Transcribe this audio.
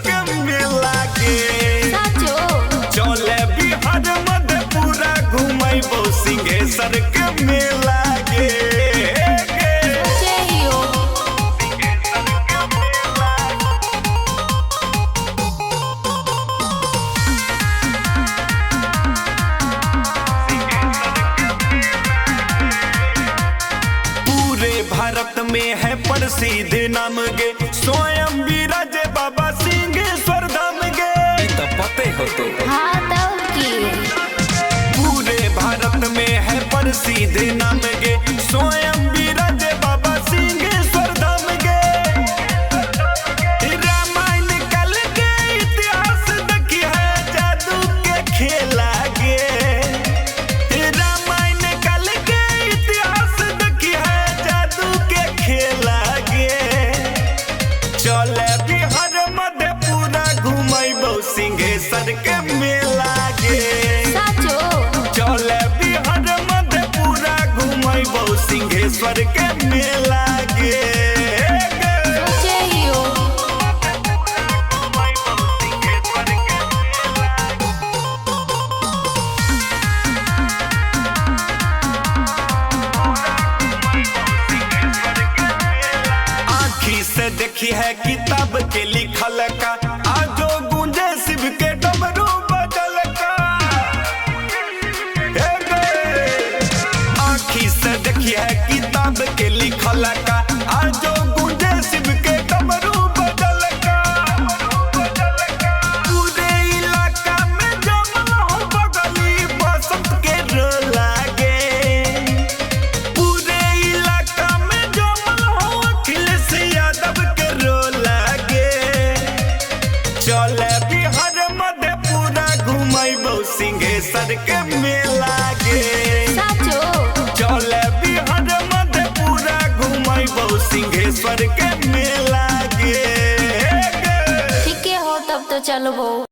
के मेला गे चले बिहार मधेपुरा घुमैबो सिंहेश्वर के मेला गे भारत में है प्रसिद्ध नाम गे स्वयं विराज बाबा सिंहेश्वर धाम गे तो पते हो तो पूरे भारत में है प्रसिद्ध नाम गे स्वयं विराज बाबा सिंहेश्वर धाम गे रामायण काल के इतिहास देखी है जादू के खेला गे चले बिहार मधेपुरा घुमैबो सिंहेश्वर के मेला गे चले बिहार मधेपुरा घुमैबो सिंहेश्वर के मेला गे से देखी है किताब के लिखल का आजो गूंजे शिव के डमरू बजल का आँखी से देखी है किताब के लिखल का आजो गूंजे शिव के डमरू बजल का पूरे इलाका में जमल हो बगली बसंत के रोला गे पूरे इलाका में जमल हो अखिलेश यादव के रोला गे चले बिहार मधेपुरा घुमैबो सिंहेश्वर के मेला गे चले बिहार मधेपुरा घुमैबो सिंहेश्वर के मेला गे ठीक है हो तब तो चलो।